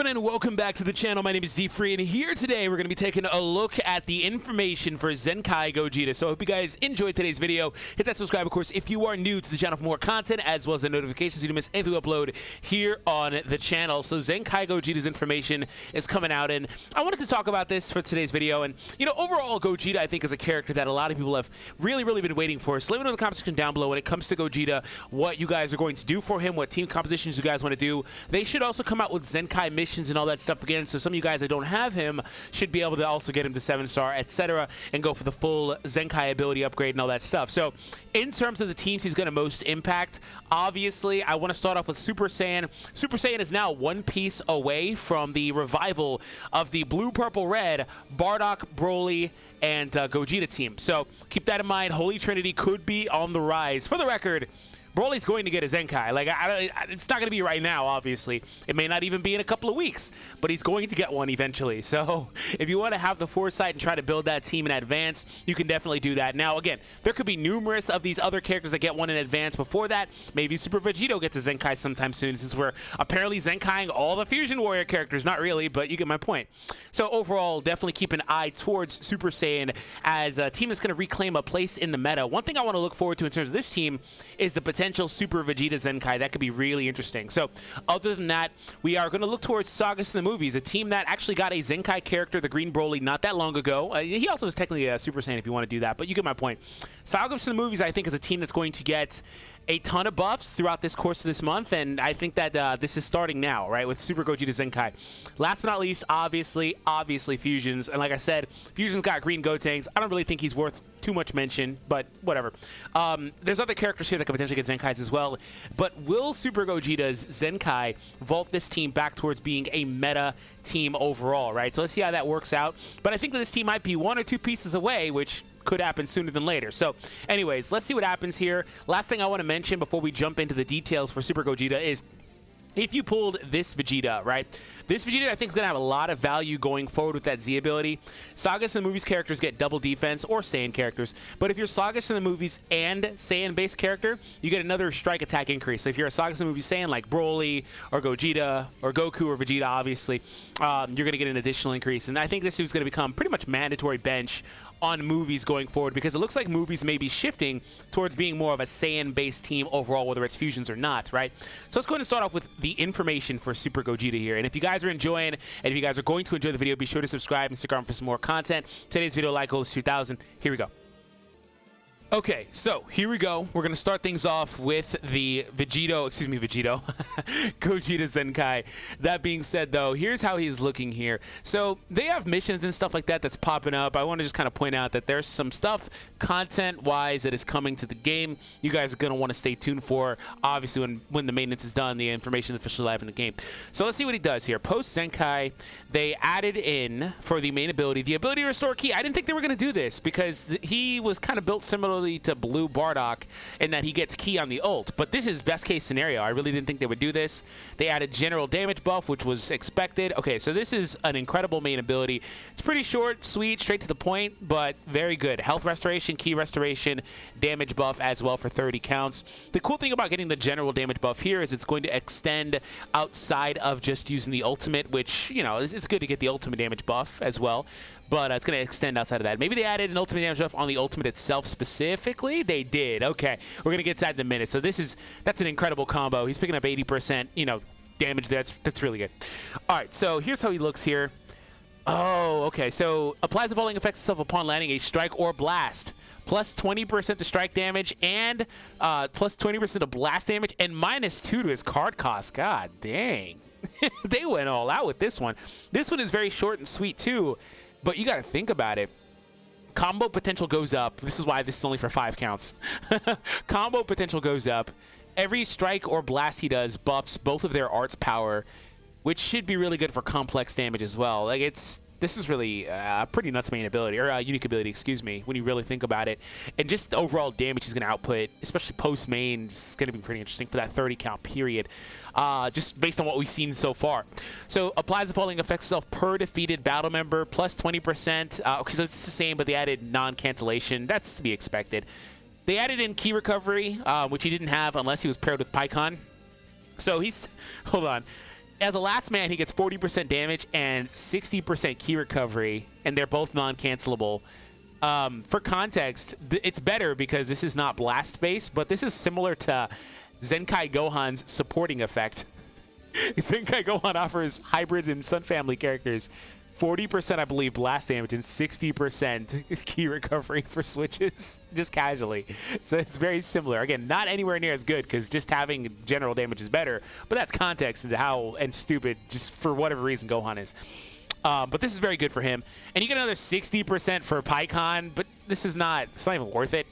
everyone, and welcome back to the channel. My name is D-Free, and here today we're going to be taking a look at the information for Zenkai Gogeta. So I hope you guys enjoyed today's video. Hit that subscribe, of course, if you are new to the channel for more content, as well as the notifications so you don't miss anything we upload here on the channel. So Zenkai Gogeta's information is coming out, and I wanted to talk about this for today's video. And, you know, overall, Gogeta, I think, is a character that a lot of people have really been waiting for. So let me know in the comment section down below when it comes to Gogeta, what you guys are going to do for him, what team compositions you guys want to do. They should also come out with Zenkai missions and all that stuff again, so some of you guys that don't have him should be able to also get him to 7-star, etc., and go for the full Zenkai ability upgrade and all that stuff. So in terms of the teams he's going to most impact, obviously I want to start off with Super Saiyan. Super Saiyan is now one piece away from the revival of the blue, purple, red Bardock, Broly, and Gogeta team. So keep that in mind. Holy Trinity could be on the rise. For the record, Broly's going to get a Zenkai. Like, it's not going to be right now, obviously. It may not even be in a couple of weeks, but he's going to get one eventually. So if you want to have the foresight and try to build that team in advance, you can definitely do that. Now, again, there could be numerous of these other characters that get one in advance. Before that, maybe Super Vegeta gets a Zenkai sometime soon, since we're apparently Zenkaiing all the Fusion Warrior characters. Not really, but you get my point. So overall, definitely keep an eye towards Super Saiyan as a team that's going to reclaim a place in the meta. One thing I want to look forward to in terms of this team is the potential Super Vegeta Zenkai. That could be really interesting. So other than that, we are going to look towards Sagas in the movies, a team that actually got a Zenkai character, the Green Broly, not that long ago. He also is technically a Super Saiyan if you want to do that, but you get my point. Sagas in the movies, I think, is a team that's going to get a ton of buffs throughout this course of this month, and I think that this is starting now, right, with Super Gogeta Zenkai. Last but not least, obviously Fusions, and like I said, Fusions got Green Gotenks. I don't really think he's worth too much mention, but whatever. There's other characters here that could potentially get Zenkais as well, but will Super Gogeta's Zenkai vault this team back towards being a meta team overall, right? So let's see how that works out, but I think that this team might be one or two pieces away, which could happen sooner than later. So anyways, let's see what happens here. Last thing I want to mention before we jump into the details for Super Gogeta is if you pulled this Vegeta, right? This Vegeta, I think, is going to have a lot of value going forward with that Z ability. Sagas in the movies characters get double defense, or Saiyan characters. But if you're Sagas in the movies and Saiyan-based character, you get another strike attack increase. So if you're a Sagas in the movies Saiyan like Broly, or Gogeta, or Goku, or Vegeta, obviously, you're going to get an additional increase. And I think this is going to become pretty much mandatory bench on movies going forward, because it looks like movies may be shifting towards being more of a Saiyan-based team overall, whether it's fusions or not, right? So let's go ahead and start off with the information for Super Gogeta here. And if you guys are enjoying, and if you guys are going to enjoy the video, be sure to subscribe and stick around for some more content. Today's video like goal is 2,000. Here we go. Okay, so here we go. We're going to start things off with the Gogeta Zenkai. That being said, though, here's how he's looking here. So they have missions and stuff like that that's popping up. I want to just kind of point out that there's some stuff content-wise that is coming to the game. You guys are going to want to stay tuned for, obviously, when the maintenance is done, the information is officially live in the game. So let's see what he does here. Post-Zenkai, they added in, for the main ability, the ability to restore ki. I didn't think they were going to do this, because he was kind of built similarly to Blue Bardock in that he gets ki on the ult, but this is best case scenario. I really didn't think they would do this. They added general damage buff, which was expected. Okay, so this is an incredible main ability. It's pretty short, sweet, straight to the point, but very good. Health restoration, ki restoration, damage buff as well for 30 counts. The cool thing about getting the general damage buff here is it's going to extend outside of just using the ultimate, which, you know, it's good to get the ultimate damage buff as well, but it's going to extend outside of that. Maybe they added an ultimate damage buff on the ultimate itself specifically. They did. Okay, we're going to get to that in a minute. So that's an incredible combo. He's picking up 80%, you know, damage. That's really good. All right, so here's how he looks here. Oh, okay. So applies the falling effects itself upon landing a strike or blast. Plus 20% to strike damage and plus 20% to blast damage and -2 to his card cost. God dang. They went all out with this one. This one is very short and sweet too. But you got to think about it. Combo potential goes up. This is why this is only for 5 counts. Combo potential goes up. Every strike or blast he does buffs both of their arts power, which should be really good for complex damage as well. Like, this is really a pretty nuts main ability, or unique ability, excuse me, when you really think about it. And just the overall damage he's going to output, especially post-main, is going to be pretty interesting for that 30-count period, just based on what we've seen so far. So applies the following effects itself per defeated battle member, plus 20%. Okay, so it's the same, but they added non-cancellation. That's to be expected. They added in ki recovery, which he didn't have unless he was paired with Pycon. So he's, hold on. as a last man, he gets 40% damage and 60% key recovery, and they're both non-cancelable. For context, it's better because this is not blast-based, but this is similar to Zenkai Gohan's supporting effect. Zenkai Gohan offers hybrids and Sun Family characters 40%, I believe, blast damage and 60% key recovery for switches, just casually. So it's very similar. Again, not anywhere near as good because just having general damage is better, but that's context into how and stupid, just for whatever reason, Gohan is. But this is very good for him. And you get another 60% for Pikkon, but this is not, it's not even worth it.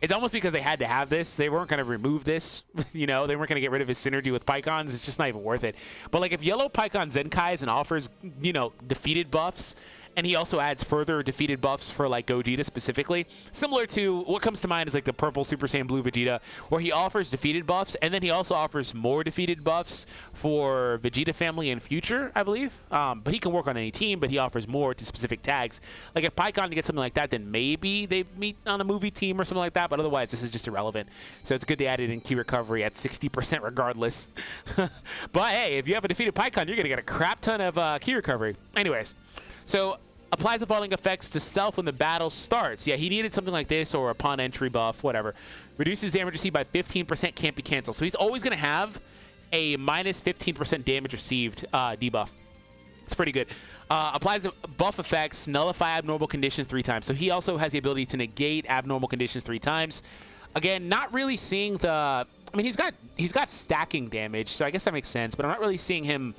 It's almost because they had to have this. They weren't going to remove this. You know, they weren't going to get rid of his synergy with Pikkons. It's just not even worth it. But, like, if Yellow Pikkon Zenkais and offers, you know, defeated buffs, and he also adds further defeated buffs for, like, Gogeta specifically, similar to what comes to mind is, like, the purple Super Saiyan Blue Vegeta, where he offers defeated buffs, and then he also offers more defeated buffs for Vegeta family in future, I believe. But he can work on any team, but he offers more to specific tags. Like, if Pikkon gets something like that, then maybe they meet on a movie team or something like that, but otherwise, this is just irrelevant. So it's good they added in key recovery at 60% regardless. But, hey, if you have a defeated Pikkon, you're going to get a crap ton of key recovery. Anyways, so applies the following effects to self when the battle starts. Yeah, he needed something like this or upon entry buff, whatever. Reduces damage received by 15%, can't be canceled. So he's always going to have a minus 15% damage received debuff. It's pretty good. Applies buff effects, nullify abnormal conditions 3 times. So he also has the ability to negate abnormal conditions 3 times. Again, not really seeing the... I mean, he's got stacking damage, so I guess that makes sense. But I'm not really seeing him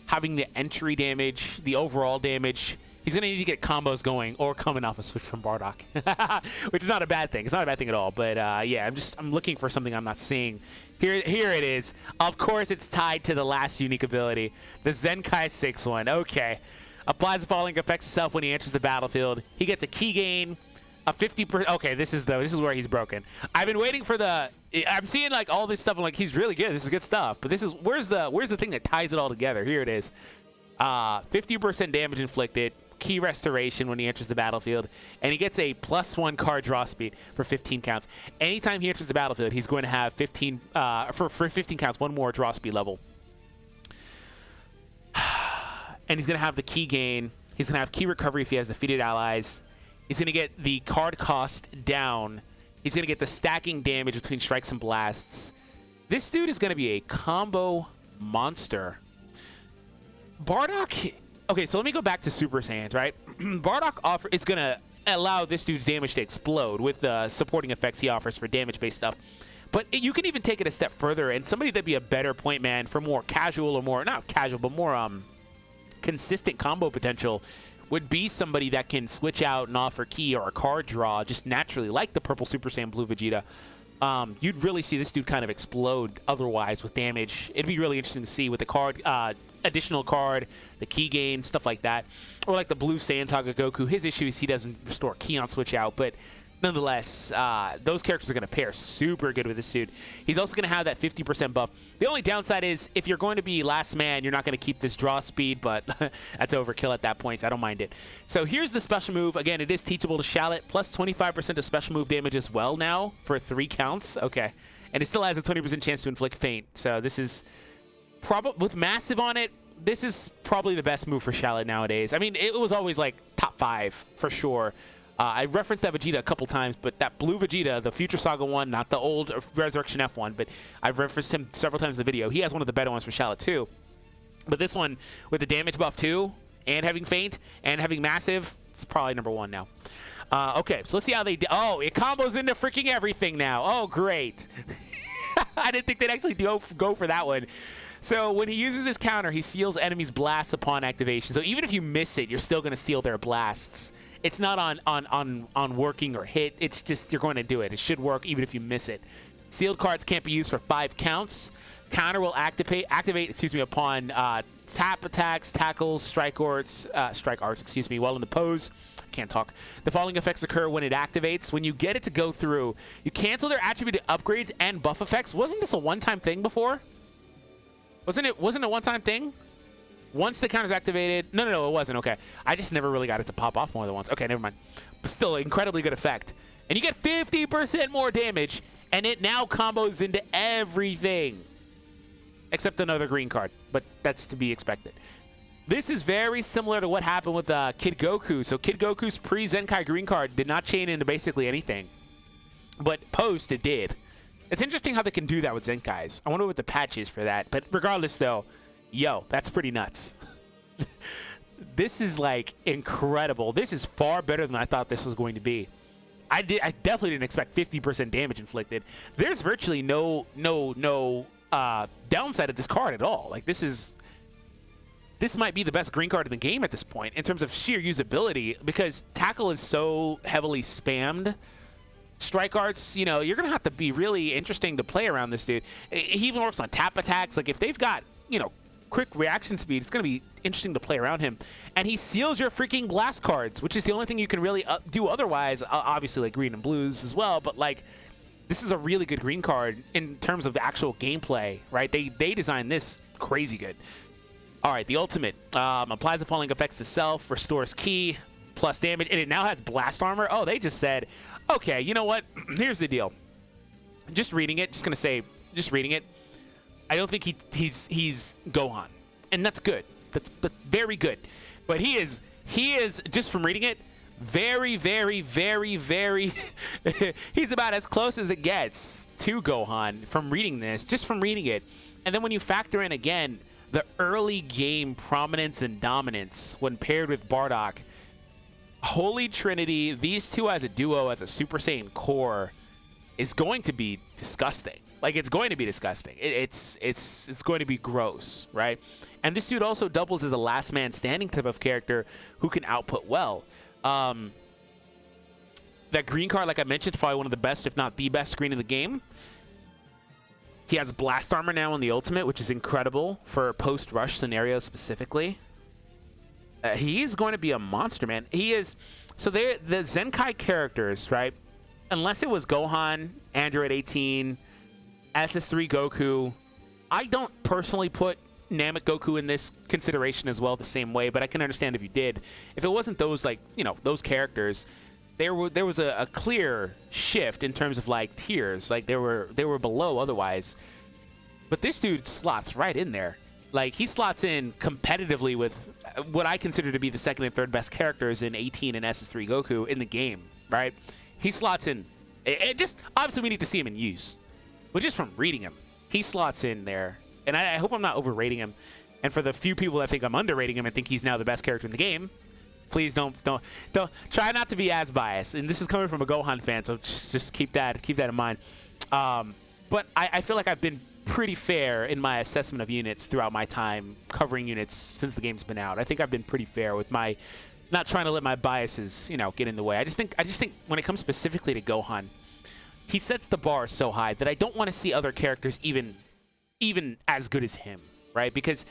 having the entry damage, the overall damage. He's going to need to get combos going or coming off a switch from Bardock, which is not a bad thing. It's not a bad thing at all. But yeah, I'm looking for something I'm not seeing. Here it is. Of course, it's tied to the last unique ability, the Zenkai 6 one. Okay. Applies the following effects to self when he enters the battlefield. He gets a key gain, a 50%. Okay, this is where he's broken. I've been waiting for the. I'm seeing like all this stuff. I'm like, he's really good. This is good stuff. But this is where's the thing that ties it all together? Here it is. 50% damage inflicted. Key restoration when he enters the battlefield, and he gets a +1 card draw speed for 15 counts. Anytime he enters the battlefield, he's going to have 15 for 15 counts, 1 more draw speed level. And he's going to have the key gain. He's going to have key recovery if he has defeated allies. He's going to get the card cost down. He's going to get the stacking damage between strikes and blasts. This dude is going to be a combo monster. Bardock. Okay, so let me go back to Super Saiyans, right? Bardock is going to allow this dude's damage to explode with the supporting effects he offers for damage-based stuff. But you can even take it a step further, and somebody that'd be a better point man for more casual or more, not casual, but more consistent combo potential would be somebody that can switch out and offer key or a card draw just naturally, like the purple Super Saiyan Blue Vegeta. You'd really see this dude kind of explode otherwise with damage. It'd be really interesting to see with the card, additional card, the key gain, stuff like that. Or like the blue Saiyan Saga Goku. His issue is he doesn't restore key on switch out, but nonetheless, those characters are going to pair super good with this dude. He's also going to have that 50% buff. The only downside is if you're going to be last man, you're not going to keep this draw speed, but that's overkill at that point, so I don't mind it. So here's the special move. Again, it is teachable to Shallot, plus 25% of special move damage as well now for 3 counts. Okay. And it still has a 20% chance to inflict feint. So this is probably, with Massive on it, this is probably the best move for Shallot nowadays. I mean, it was always like top 5 for sure. I referenced that Vegeta a couple times, but that blue Vegeta, the Future Saga one, not the old Resurrection F one, but I've referenced him several times in the video. He has one of the better ones for Shallot too. But this one, with the damage buff too, and having Feint, and having Massive, it's probably #1 now. Okay, so let's see how they do. Oh, it combos into freaking everything now. Oh, great. I didn't think they'd actually go for that one. So when he uses his counter, he seals enemies' blasts upon activation. So even if you miss it, you're still going to seal their blasts. It's not on working or hit. It's just you're going to do it. It should work even if you miss it. Sealed cards can't be used for 5 counts. Counter will activate upon tap attacks, tackles, strike arts, while in the pose. Can't talk. The following effects occur when it activates. When you get it to go through, you cancel their attributed upgrades and buff effects. Wasn't this a one-time thing before? Wasn't it a one-time thing? Once the counter's activated... No, it wasn't. Okay. I just never really got it to pop off more than once. Okay, never mind. But still, incredibly good effect. And you get 50% more damage, and it now combos into everything. Except another green card. but that's to be expected. This is very similar to what happened with Kid Goku. So Kid Goku's pre-Zenkai green card did not chain into basically anything, but post it did. It's interesting how they can do that with Zenkais. I wonder what the patch is for that. But regardless, though, yo, that's pretty nuts. This is like incredible. This is far better than I thought this was going to be. I definitely didn't expect 50% damage inflicted. There's virtually no downside of this card at all. Like this might be the best green card in the game at this point in terms of sheer usability, because tackle is so heavily spammed. Strike arts, you know, you're going to have to be really interesting to play around this dude. He even works on tap attacks. Like, if they've got, you know, quick reaction speed, it's going to be interesting to play around him. And he seals your freaking blast cards, which is the only thing you can really do otherwise. Obviously, like green and blues as well. But, like, this is a really good green card in terms of the actual gameplay, right? They designed this crazy good. All right, the ultimate applies the falling effects to self, restores ki, plus damage, and it now has blast armor. Oh, they just said, okay, you know what? Here's the deal. Just reading it, just reading it. I don't think he's Gohan, and that's good. That's very good. But he is just from reading it, very, very, very, very. He's about as close as it gets to Gohan from reading this, just from reading it. And then when you factor in again the early game prominence and dominance when paired with Bardock, Holy Trinity, these two as a duo, as a Super Saiyan core, is going to be disgusting. Like, it's going to be disgusting. It's going to be gross, right? And this dude also doubles as a last man standing type of character who can output well. That green card, like I mentioned, is probably one of the best, if not the best screen in the game. He has blast armor now in the ultimate, which is incredible for post-rush scenarios specifically. He's going to be a monster, man. He is. So the Zenkai characters, right? Unless it was Gohan, Android 18, SS3 Goku, I don't personally put Namek Goku in this consideration as well the same way, but I can understand if you did. If it wasn't those, like, you know, those characters, there was a clear shift in terms of like tiers. Like they were below otherwise. But this dude slots right in there. Like, he slots in competitively with what I consider to be the second and third best characters in 18 and SS3 Goku in the game, right? He slots in. It just, obviously, we need to see him in use. But just from reading him, he slots in there. And I hope I'm not overrating him. And for the few people that think I'm underrating him and think he's now the best character in the game, please don't try not to be as biased. And this is coming from a Gohan fan, so just keep that in mind. But I feel like I've been pretty fair in my assessment of units throughout my time covering units since the game's been out. I think I've been pretty fair with my not trying to let my biases, you know, get in the way. I just think when it comes specifically to Gohan, he sets the bar so high that I don't want to see other characters even as good as him, right? Because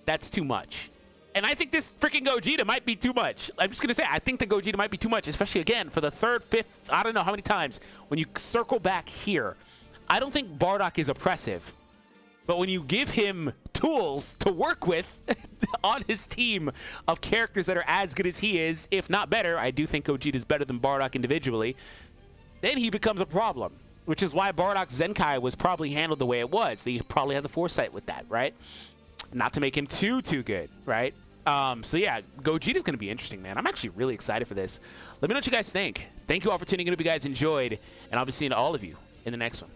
that's too much. And I think this freaking Gogeta might be too much. I'm just going to say, I think the Gogeta might be too much, especially, again, for the third, fifth, I don't know how many times, when you circle back here. I don't think Bardock is oppressive, but when you give him tools to work with on his team of characters that are as good as he is, if not better, I do think Gogeta is better than Bardock individually, then he becomes a problem, which is why Bardock's Zenkai was probably handled the way it was. They probably had the foresight with that, right? Not to make him too good, right? So yeah, Gogeta's going to be interesting, man. I'm actually really excited for this. Let me know what you guys think. Thank you all for tuning in. If you guys enjoyed, and I'll be seeing all of you in the next one.